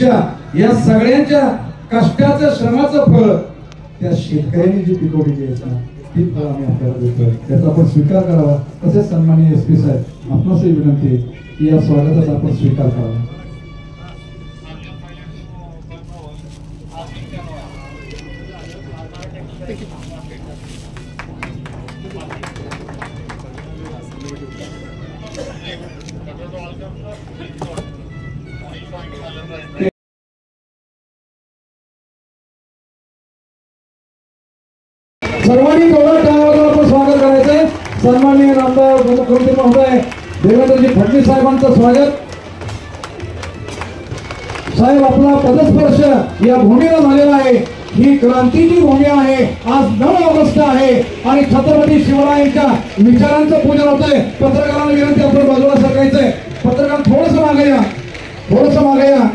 शेतीच्या या सगळ्यांच्या कष्टाचं श्रमाचं फळ त्या शेतकऱ्यांनी जी पिकवलेली आहेत ना ती फळ आम्ही आपल्याला देतोय, त्याचा आपण स्वीकार करावा. तसेच सन्माननीय SP साहेब आपणासही विनंती आहे की या स्वागताचा आपण स्वीकार करावा. सर्वांनी थोडं टाळ्यावर आपण स्वागत करायचंय. सन्माननीय आमदार मुख्यमंत्री महोदय देवेंद्रजी फडणवीस साहेबांचं स्वागत. साहेब आपला पदस्पर्श या भूमीला झालेला आहे. ही क्रांतीची भूमी आहे. आज 9 ऑगस्ट आहे आणि छत्रपती शिवरायांच्या विचारांचं पूजन होतंय. पत्रकारांना विनंती आपण बाजूला सरकायचंय. पत्रकार थोडस मागे या, थोडस मागे या.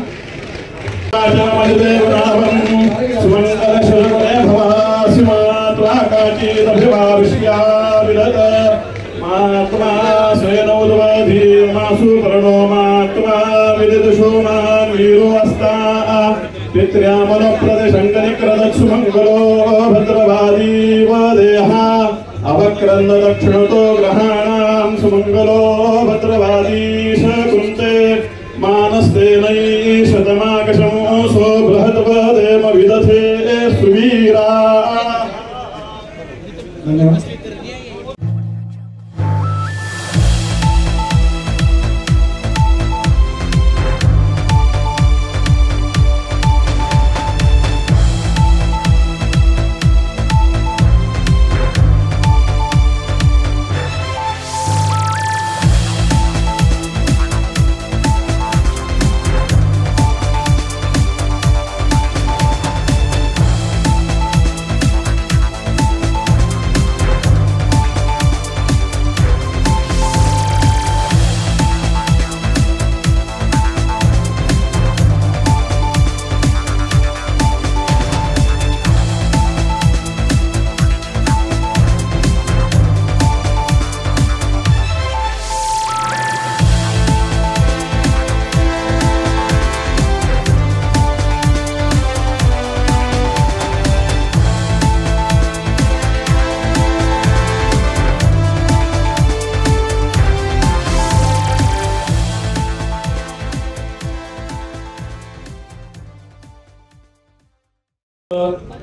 महात्मा स्वयंवधी मासु प्रणो महात्मा विदितशोमान वीरो अस्ता पित्र्यामन प्रदेशंकनिक्रदक्षुमंगलो भद्रवादी वदेहा अवक्रंद दक्षिणतो ग्रहाणां सुमंगलो भद्रवादी शकुंते मानस्तेनै शतमाकशं सो बृहद्वदेम विदथे सुवीरा. धन्यवाद.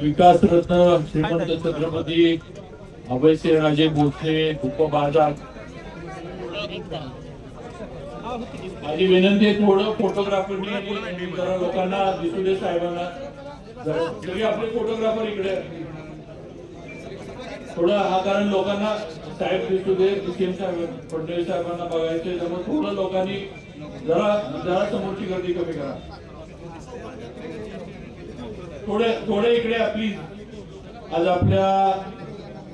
विकास रत्न श्रीमंत छत्रपती अभयसिंहराजे भोसले उपबाजार. माझी विनंती आहे थोडं फोटोग्राफरनी जरा लोकांना दिसू दे. साहेबांना जरी आपले फोटोग्राफर इकडे थोडं हा, कारण लोकांना साहेब दिसू दे. सीएम साहेब फडणवीस साहेबांना बघायचे त्यामुळे थोडं लोकांनी जरा समोरची गर्दी कमी करा. थोडे इकडे प्लीज. आज आपल्या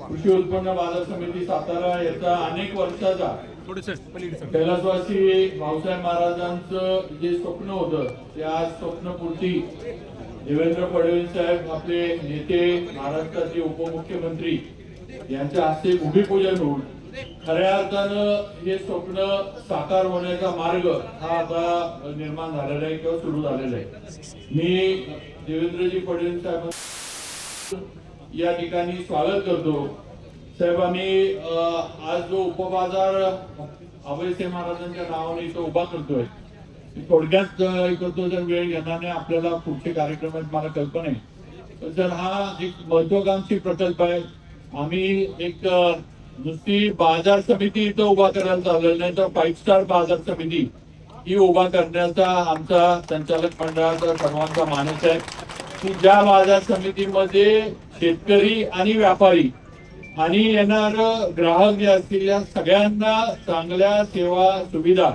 कृषी उत्पन्न बाजार समिती सातारा याचा अनेक वर्षाचा कैलासवासी भाऊसाहेब महाराजांचं जे स्वप्न होतं ते आज स्वप्नपूर्ती देवेंद्र फडणवीस साहेब आपले नेते, महाराष्ट्राचे उपमुख्यमंत्री यांच्या हस्ते भूमिपूजन होऊन खऱ्या अर्थानं हे स्वप्न साकार होण्याचा मार्ग हा आता निर्माण झालेला आहे किंवा सुरू झालेला आहे. मी देवेंद्रजी फडणवीस साहेब या ठिकाणी स्वागत करतो. साहेब आम्ही आज जो उपबाजार अभयसिंह महाराजांच्या नावाने इथं उभा करतोय थोडक्यात करतो. जर वेळ घेणार नाही आपल्याला पुढचे कार्यक्रम आहेत मला कल्पना आहे. तर हा एक महत्वाकांक्षी प्रकल्प आहे. आम्ही एक नुसती बाजार समिती इथं उभा करायला चाललेलं नाही तर 5 स्टार बाजार समिती ही उभा करण्याचा आमचा संचालक मंडळाचा सर्वांचा मानस आहे की ज्या बाजार समितीमध्ये शेतकरी आणि व्यापारी आणि येणार ग्राहक जे असतील या सगळ्यांना चांगल्या सेवा सुविधा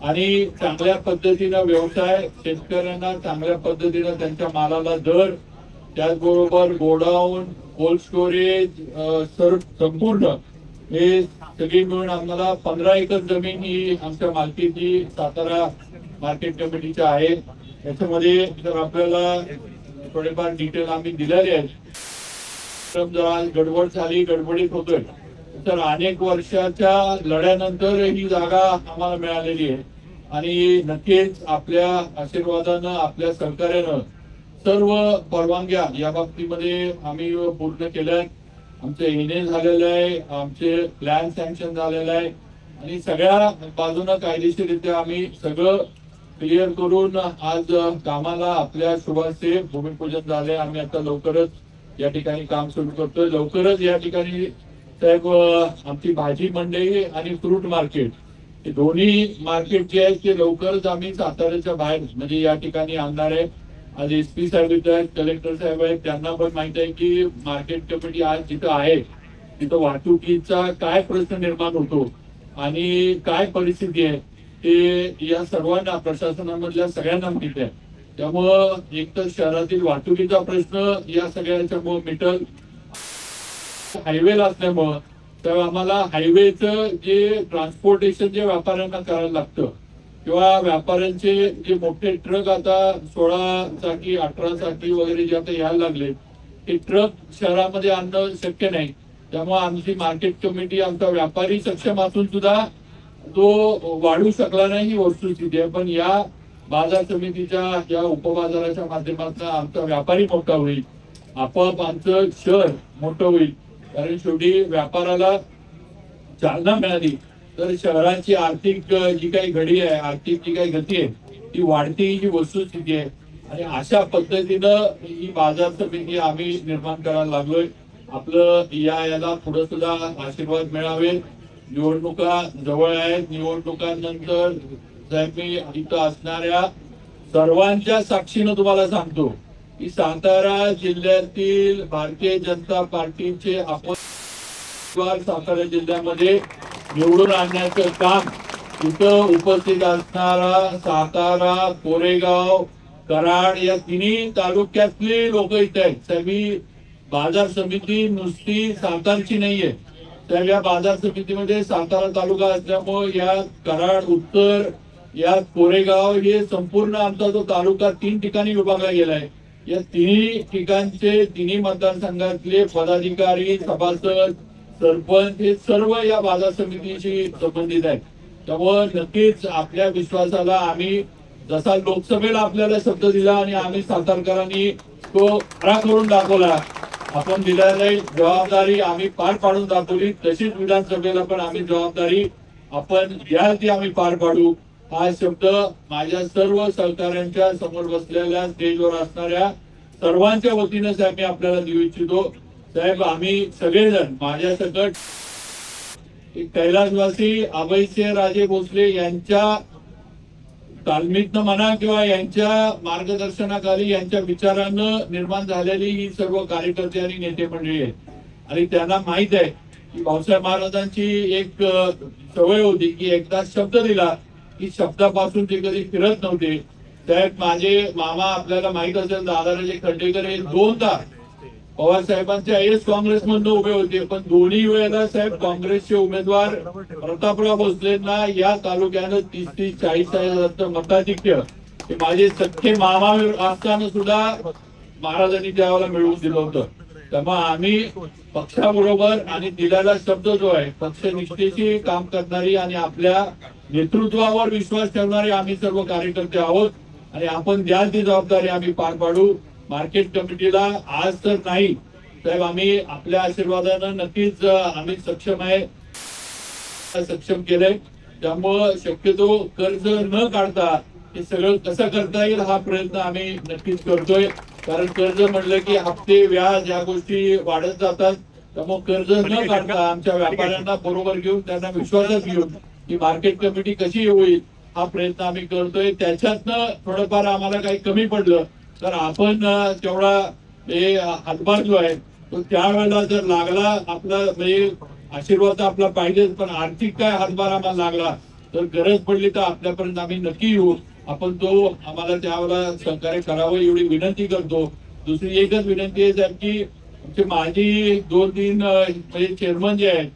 आणि चांगल्या पद्धतीनं व्यवसाय, शेतकऱ्यांना चांगल्या पद्धतीनं त्यांच्या मालाला दर, त्याचबरोबर गोडाऊन, कोल्ड स्टोरेज संपूर्ण हे सगळी मिळून आम्हाला 15 एकर जमीन ही आमच्या मालकीची सातारा मार्केट कमिटीच्या आहे. याच्यामध्ये जर आपल्याला थोडेफार डिटेल आम्ही दिलेले आहेत. जरा गडबड झाली, गडबडीत होतोय तर अनेक वर्षाच्या लढ्यानंतर ही जागा आम्हाला मिळालेली आहे आणि नक्कीच आपल्या आशीर्वादानं आपल्या सहकार्यानं सर्व परवानग्या या बाबतीमध्ये आम्ही पूर्ण केल्या. आमचे एनए झालेलं आहे, आमचे प्लॅन सँक्शन झालेलं आहे आणि सगळ्या बाजूनं कायदेशीररित्या आम्ही सगळं क्लिअर करून आज कामाला आपल्या शुभाचे भूमिपूजन झाले. आम्ही आता लवकरच या ठिकाणी काम सुरू करतोय. लवकरच या ठिकाणी साहेब आमची भाजी मंडई आणि फ्रूट मार्केट हे दोन्ही मार्केट जे आहेत ते लवकरच आम्ही साताऱ्याच्या बाहेर म्हणजे या ठिकाणी आणणार आहे. आज SP साहेब आहेत, कलेक्टर साहेब आहेत, त्यांना पण माहित आहे की मार्केट कमिटी आज जिथं आहे तिथं वाहतुकीचा काय प्रश्न निर्माण होतो आणि काय परिस्थिती आहे ते या सर्वांना प्रशासनामधल्या सगळ्यांना माहित आहे. त्यामुळं एक तर शहरातील वाहतुकीचा प्रश्न या सगळ्यांच्यामुळे मिटल. हायवेला असल्यामुळं तर आम्हाला हायवेचं जे ट्रान्सपोर्टेशन जे व्यापाऱ्यांना करायला लागतं किंवा व्यापाऱ्यांचे जे मोठे ट्रक आता 16 चाकी 18 चाकी वगैरे जे आता यायला लागले ते ट्रक शहरामध्ये आणणं शक्य नाही. त्यामुळे आमची मार्केट कमिटी आमचा व्यापारी सक्षम असून सुद्धा तो वाढू शकला नाही ही वस्तुस्थिती आहे. पण या बाजार समितीच्या या उपबाजाराच्या माध्यमातून आमचा व्यापारी मोठा होईल, आपोआप आमचं शहर मोठं होईल. कारण शेवटी व्यापाराला चालना मिळाली तर शहराची आर्थिक जी काही घडी आहे, आर्थिक जी काही गती आहे ती वाढती ही वस्तुस्थिती आहे. आणि अशा पद्धतीनं ही बाजार समिती आम्ही निर्माण करायला लागलोय. आपलं याला पुढे सुद्धा आशीर्वाद मिळावे. निवडणुका जवळ आहेत. निवडणुकांनंतर साहेब मी इथं असणाऱ्या सर्वांच्या साक्षीनं तुम्हाला सांगतो की सातारा जिल्ह्यातील भारतीय जनता पार्टीचे आपण सातारा जिल्ह्यामध्ये निवडून आणण्याचं काम इथं उपस्थित असणारा सातारा, कोरेगाव, कराड या तिन्ही तालुक्यातले लोक इथे आहेत. साहेब बाजार समिती नुसती सातारची नाहीये. तर या बाजार समितीमध्ये सातारा तालुका असल्यामुळे या कराड उत्तर या कोरेगाव हे संपूर्ण आमचा जो तालुका 3 ठिकाणी विभागला गेलाय. या तिन्ही ठिकाणचे तिन्ही मतदारसंघातले पदाधिकारी, सभासद, सरपंच हे सर्व या बाजार समितीशी संबंधित आहेत. त्यामुळे नक्कीच आपल्या विश्वासाला आम्ही जसा लोकसभेला आपल्याला शब्द दिला आणि आम्ही सातारकरांनी तो खरा करून दाखवला, आपण दिलेली जबाबदारी आम्ही पार पाडून दाखवली. तशीच विधानसभेला पण आम्ही जबाबदारी आपण द्याल ती आम्ही पार पाडू. हा शब्द माझ्या सर्व सहकाऱ्यांच्या समोर बसलेल्या स्टेजवर असणाऱ्या सर्वांच्या वतीनं साहेब मी आपल्याला देऊ इच्छितो. साहेब आम्ही सगळेजण माझ्या सकट कैलासवासी अभयसिंह राजे भोसले यांच्या तालमीतनं म्हणा किंवा यांच्या मार्गदर्शनाखाली यांच्या विचारानं निर्माण झालेली ही सर्व कार्यकर्ते आणि नेते मंडळी आहेत. आणि त्यांना माहित आहे की भाऊसाहेब महाराजांची एक सवय होती की एकदा शब्द दिला की शब्दापासून ते कधी फिरत नव्हते. साहेब माझे मामा आपल्याला माहित असेल दादाराजे खंडेकर हे 2दा पवार साहेबांच्या काँग्रेसमधून उभे होते. पण दोन्ही वेळेला साहेब काँग्रेसचे उमेदवार प्रतापराव भोसलेंना या तालुक्यानं 30-40 मताधिक्य हे माझे सख्खे मामा असताना सुद्धा महाराजांनी त्यावेळेला मिळवून दिलं होतं. त्यामुळे आम्ही पक्षाबरोबर आणि दिलेला शब्द जो आहे पक्षनिष्ठेची काम करणारी आणि आपल्या नेतृत्वावर विश्वास ठेवणारे आम्ही सर्व कार्यकर्ते आहोत. आणि आपण द्याल ती जबाबदारी आम्ही पार पाडू. मार्केट कमिटीला आज तर नाही साहेब आम्ही आपल्या आशीर्वादानं नक्कीच आम्ही सक्षम आहे, सक्षम केलंय. त्यामुळं शक्यतो कर्ज न काढता हे सगळं कसं करता येईल हा प्रयत्न आम्ही नक्कीच करतोय. कारण कर्ज म्हणलं की हप्ते व्याज या गोष्टी वाढत जातात. त्यामुळे कर्ज न काढता आमच्या व्यापाऱ्यांना बरोबर घेऊन त्यांना विश्वासात घेऊन ही मार्केट कमिटी कशी होईल हा प्रयत्न आम्ही करतोय. त्याच्यातनं थोडंफार आम्हाला काही कमी पडलं तर आपण तेवढा हातभार जो आहे तो त्यावेळेला जर लागला आपला म्हणजे आशीर्वाद आपला पाहिजे. पण आर्थिक काय हातभार आम्हाला लागला तर गरज पडली तर आपल्यापर्यंत आम्ही नक्की येऊ. आपण तो आम्हाला त्यावेळेला सहकार्य करावं एवढी विनंती करतो. दुसरी एकच विनंती आहे साहेब की माझी 2-3 म्हणजे चेअरमन जे आहेत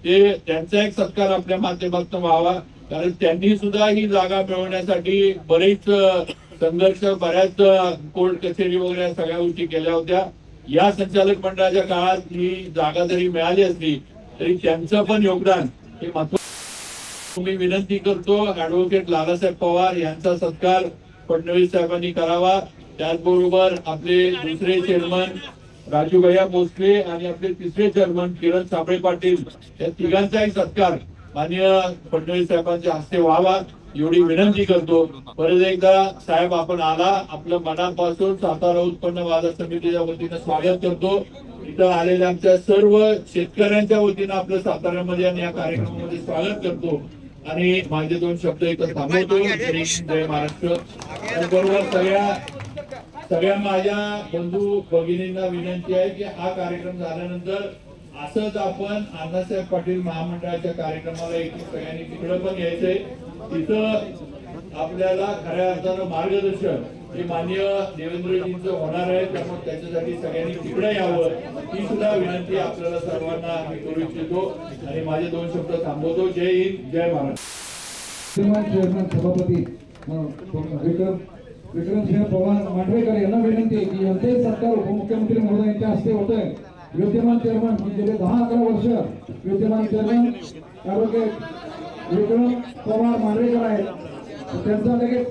ते त्यांचा एक सत्कार आपल्या माध्यमातून व्हावा. कारण त्यांनी सुद्धा ही जागा मिळवण्यासाठी बरेच संघर्ष, बऱ्याच कोर्ट कचेरी वगैरे सगळ्या गोष्टी केल्या होत्या. या संचालक मंडळाच्या काळात ही जागा जरी मिळाली असली तरी त्यांचं पण योगदान हे महत्त्वाचं. मी विनंती करतो ऍडव्होकेट लालासाहेब पवार यांचा सत्कार फडणवीस साहेबांनी करावा। त्याचबरोबर आपले दुसरे चेअरमन राजूभैया भोसले आणि आपले तिसरे चेअरमन किरण साबळे पाटील या तिघांचाही सत्कार माननीय फडणवीस साहेबांच्या हस्ते व्हावा एवढी विनंती करतो। परत एकदा साहेब आपण आला, आपलं मनापासून सातारा उत्पन्न बाजार समितीच्या वतीनं स्वागत करतो। इथं आलेल्या आमच्या सर्व शेतकऱ्यांच्या वतीनं आपलं साताऱ्यामध्ये आणि या कार्यक्रमामध्ये स्वागत करतो आणि माझे दोन शब्द इथं थांबवतो। जय महाराष्ट्र। बरोबर सगळ्या माझ्या बंधू भगिनींना विनंती आहे की हा कार्यक्रम झाल्यानंतर असंच आपण अण्णासाहेब पाटील महामंडळाच्या कार्यक्रमाला एकूण सगळ्यांनी तिकडं पण यायचंय। तिथं आपल्याला खऱ्या अर्थानं मार्गदर्शन हे माननीय देवेंद्रजींचं होणार आहे, त्यामुळे त्याच्यासाठी सगळ्यांनी तिकडे यावं ही सुद्धा विनंती आपल्याला सर्वांना मी करू इच्छितो आणि माझे दोन शब्द थांबवतो। जय हिंद, जय महाराष्ट्र। सभापती विक्रमसिंह पवार मांढरेकर यांना विनंती आहे की यांचे सत्कार उपमुख्यमंत्री महोदयांच्या हस्ते होत आहे। विद्यमान चेअरमन गेले 10-11 वर्ष विद्यमान चेअरमन ॲडव्होकेट विक्रम पवार मांढरेकर आहेत, त्यांचा लगेच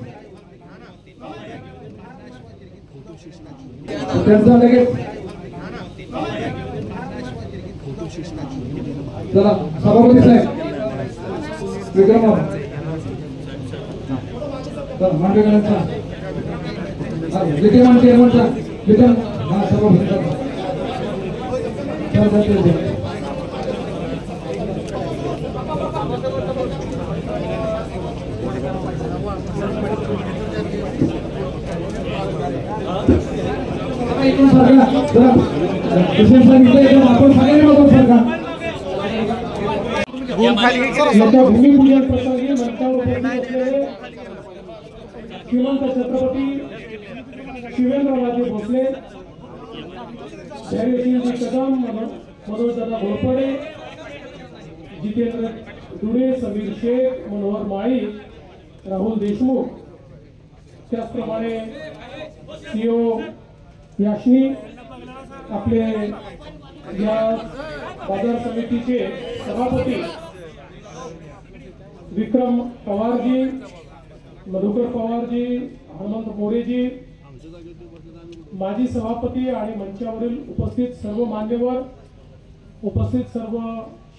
चला सभापती साहेब विक्रम मांढरेकरांचा विद्यमान चेअरमनचा विक्रम सभापती भूमिपूजन प्रसंगी मंचावर श्रीमंत छत्रपती शिवेंद्रराजे भोसले, धैर्यशीलजी कदम, मनोजदादा घोरपडे, जितेंद्र दुरे, समीर शेख, मनोहर माळी, राहुल देशमुख, त्याचप्रमाणे सीओ याशनी, आपले या बाजार समितीचे सभापती विक्रम पवारजी, मधुकर पवारजी, हनुमंत मोरेजी, माजी सभापती आणि मंचावरील उपस्थित सर्व मान्यवर, उपस्थित सर्व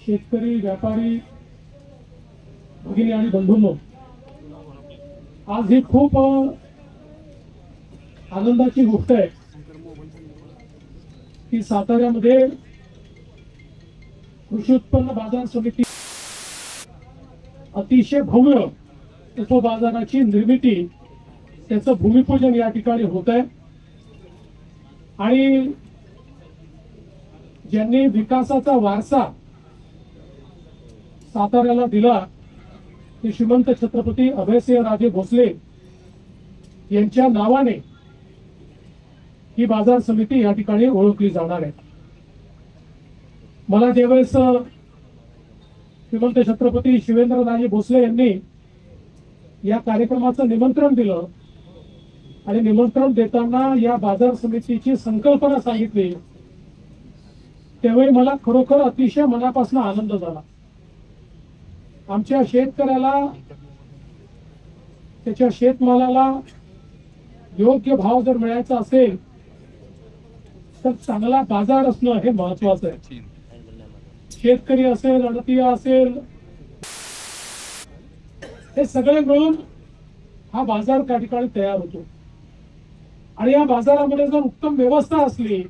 शेतकरी, व्यापारी भगिनी आणि बंधूंनो, आज ही खूप आनंदाची गोष्ट आहे की साताऱ्यामध्ये कृषी उत्पन्न बाजार समिती अतिशय भव्य उपबाजाराची निर्मिती, त्याचं भूमिपूजन या ठिकाणी होत आहे आणि ज्यांनी विकासाचा वारसा साताऱ्याला दिला ते श्रीमंत छत्रपती अभयसिंहराजे भोसले यांच्या नावाने ही बाजार समिती या ठिकाणी ओळखली जाणार आहे। मला ज्यावेळेस श्रीमंत छत्रपती शिवेंद्रराजे भोसले यांनी या कार्यक्रमाचं निमंत्रण दिलं आणि निमंत्रण देताना या बाजार समितीची संकल्पना सांगितली, त्यावेळी मला खरोखर अतिशय मनापासून आनंद झाला। आमच्या शेतकऱ्याला त्याच्या शेतमालाला योग्य भाव जर मिळायचा असेल तर चांगला बाजार असणं हे महत्वाचं आहे। शेतकरी असेल, अडतीय असेल, हे सगळे मिळून हा बाजार त्या ठिकाणी तयार होतो आणि या बाजारामध्ये जर उत्तम व्यवस्था असली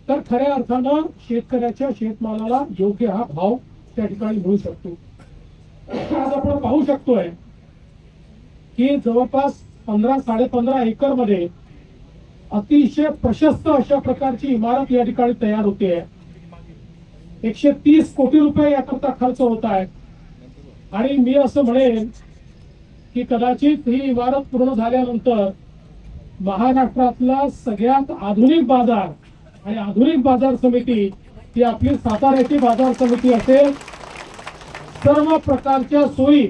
तर खऱ्या अर्थानं शेतकऱ्याच्या शेतमालाला योग्य हा भाव त्या ठिकाणी मिळू शकतो। आज आपण पाहू शकतोय की जवळपास 15-15.5 एकर मध्ये अतिशय प्रशस्त अशा प्रकारची इमारत या ठिकाणी तयार होते आहे। 130 कोटी रुपये याकरता खर्च होत आहे आणि मी असं म्हणेन की कदाचित ही इमारत पूर्ण झाल्यानंतर महाराष्ट्रातला सगळ्यात आधुनिक बाजार आणि आधुनिक बाजार समिती ही आपली साताऱ्याची बाजार समिती असेल। सर्व प्रकारच्या सोयी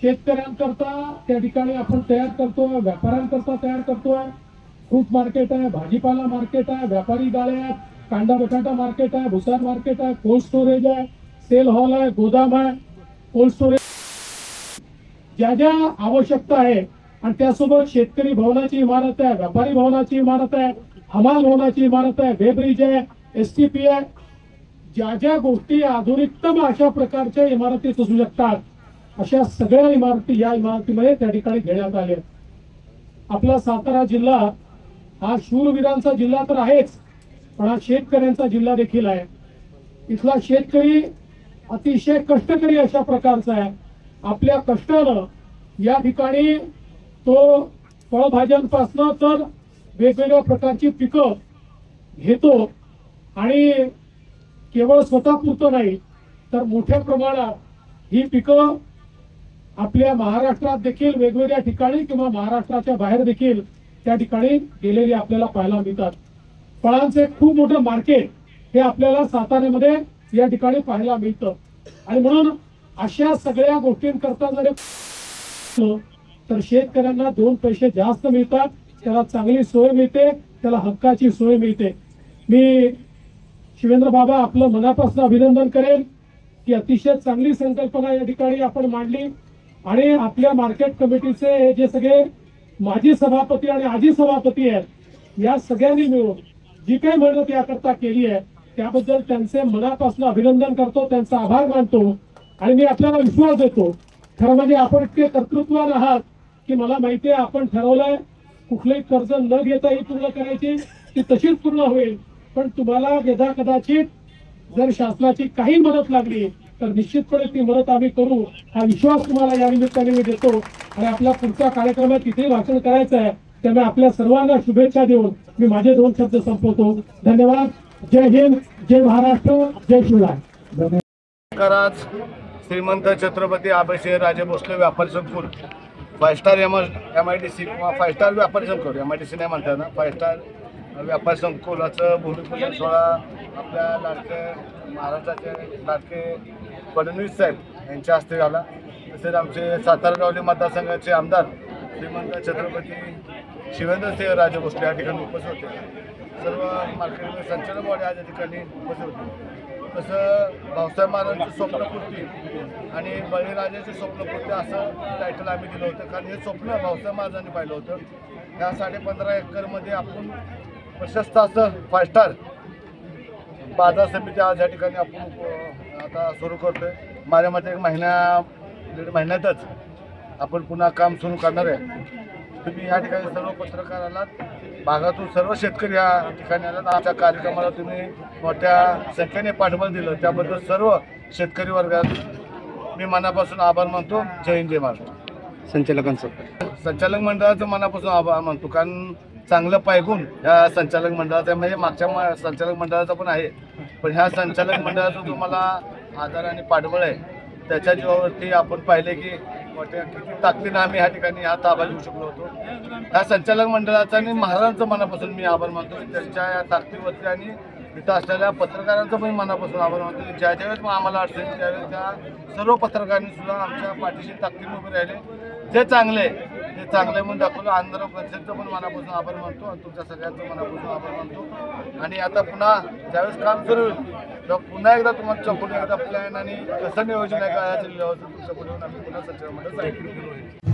शेतकऱ्यांकरता त्या ठिकाणी आपण तयार करतोय, व्यापाऱ्यांकरता तयार करतोय। फ्रूट मार्केट आहे, भाजीपाला मार्केट आहे, व्यापारी गाळे आहेत, कांदा बटाटा मार्केट आहे, भुसार मार्केट आहे, कोल्ड स्टोरेज आहे, सेल हॉल आहे, गोदाम आहे, कोल्ड स्टोरेज, ज्या ज्या आवश्यकता आहे आणि त्यासोबत शेतकरी भवनाची इमारत आहे, व्यापारी भवनाची इमारत आहे, हमाल भवनाची इमारत आहे, वेब्रिज आहे, STP आहे, ज्या ज्या गोष्टी आधुनिकतम अशा प्रकारच्या इमारतीत असू शकतात अशा सगळ्या इमारती या इमारतीमध्ये त्या ठिकाणी घेण्यात आल्या. आपला सातारा जिल्हा हा शूरवीरांचा जिल्हा तर आहेच, पण हा शेतकऱ्यांचा जिल्हा देखील आहे. इथला शेतकरी अतिशय कष्टकरी अशा प्रकारचा आहे. आपल्या कष्टानं या ठिकाणी तो फळभाज्यांपासून तर वेगवेगळ्या प्रकारची पिकं घेतो आणि केवळ स्वतःपुरतं नाही तर मोठ्या प्रमाणात ही पिकं आपल्या महाराष्ट्रात देखील वेगवेगळ्या ठिकाणी किंवा महाराष्ट्राच्या बाहेर देखील त्या ठिकाणी गेलेली आपल्याला पाहायला मिळतात. फळांचे खूप मोठं मार्केट हे आपल्याला साताऱ्यामध्ये या ठिकाणी पाहायला मिळतं आणि म्हणून अशा सगळ्या गोष्टींकरता जर तर शेतकऱ्यांना 2 पैसे जास्त मिळतात, त्याला चांगली सोय मिळते, त्याला हक्काची सोय मिळते. मी शिवेंद्र बाबा आपलं मनापासून अभिनंदन करेन की अतिशय चांगली संकल्पना या ठिकाणी आपण मांडली आणि आपल्या मार्केट कमिटीचे जे सगळे माजी सभापती आणि आजी सभापती आहेत या सगळ्यांनी मिळून जी काही मेहनत याकरता केली आहे त्याबद्दल त्यांचे मनापासून अभिनंदन करतो, त्यांचा आभार मानतो आणि मी आपल्याला विश्वास देतो. खरं म्हणजे आपण इतके कर्तृत्ववान आहात की मला माहिती आहे आपण ठरवलंय कुठलंही कर्ज न घेता ही पूर्ण करायची, ती तशीच पूर्ण होईल. पण तुम्हाला यदा कदाचित जर शासनाची काही मदत लागली तर निश्चितपणे ती मदत आम्ही करू हा विश्वास तुम्हाला या निमित्ताने मी देतो. आणि आपल्या पुढच्या कार्यक्रमात किती भाषण करायचं आहे त्यामुळे आपल्या सर्वांना शुभेच्छा देऊन मी माझे 2 शब्द संपवतो. धन्यवाद. जय हिंद, जय महाराष्ट्र, जय शिवराय. धन्यवाद. श्रीमंत छत्रपती आबाजीराजे भोसले व्यापारी संकुल 5 स्टार MIDC किंवा 5 स्टार व्यापारी संकुल, MIDC नाही म्हणतात ना, 5 स्टार व्यापारी संकुलाचं भूमिपूजन सोहळा आपल्या लाडके महाराष्ट्राचे लाडके फडणवीस साहेब यांच्या हस्ते झाला. तसेच आमचे सातारा गावली मतदारसंघाचे आमदार श्रीमंत छत्रपती शिवेंद्रसिंहराजे भोसले या ठिकाणी उपस्थित होते. सर्व मार्केट संचालक बॉडी आज या ठिकाणी उपस्थित होते. तसं भाऊसाहेब महाराजांची स्वप्नपूर्ती आणि बळीराजाची स्वप्नपूर्ती असं टायटल आम्ही दिलं होतं, कारण हे स्वप्न भाऊसाहेब महाराजांनी पाहिलं होतं. ह्या 15.5 एकरमध्ये आपण प्रशस्त असं 5 स्टार बाजार समिती आज या ठिकाणी आपण आता सुरू करतोय. माझ्या मते 1-1.5 महिन्यातच आपण पुन्हा काम सुरू करणार आहे. तुम्ही या ठिकाणी सर्व पत्रकार आलात, भागातून सर्व शेतकरी या ठिकाणी आलात. आमच्या कार्यक्रमाला तुम्ही मोठ्या संख्येने पाठबळ दिलं त्याबद्दल सर्व शेतकरी वर्गात मी मनापासून आभार मानतो. जय हिंद, जय महाराष्ट्र. संचालक मंडळाचं मनापासून आभार मानतो, कारण चांगलं पायगुण ह्या संचालक मंडळाचा, म्हणजे मागच्या संचालक मंडळाचा पण आहे, पण ह्या संचालक मंडळाचा जो मला आधार आणि पाठबळ आहे त्याच्या जीवावरती आपण पाहिले की मोठ्या किती ताकदीनं आम्ही ह्या ठिकाणी हा ताबा घेऊ शकलो होतो. ह्या संचालक मंडळाचा आणि महाराजांचं मनापासून मी आभार मानतो. त्यांच्या या ताकदीवरती आणि इथं असलेल्या पत्रकारांचं पण मनापासून आभार मानतो. ज्यावेळेस मग आम्हाला अडचणी त्यावेळेस त्या सर्व पत्रकारांनी सुद्धा आमच्या पाठीशी ताकदीने उभे राहिले. जे चांगले ते चांगले म्हणून दाखवलं. आंध्र परिषदचं पण मनापासून आभार मानतो आणि तुमच्या सगळ्यांचं मनापासून आभार मानतो. आणि आता पुन्हा ज्यावेळेस काम सुरू होईल तेव्हा पुन्हा एकदा तुम्हाला पुढे एकदा प्लॅन आणि कसं नियोजन आहे का याचं व्यवस्थित तुमच्या पुढे आम्ही पुन्हा सचिवांमध्ये सांगितलं.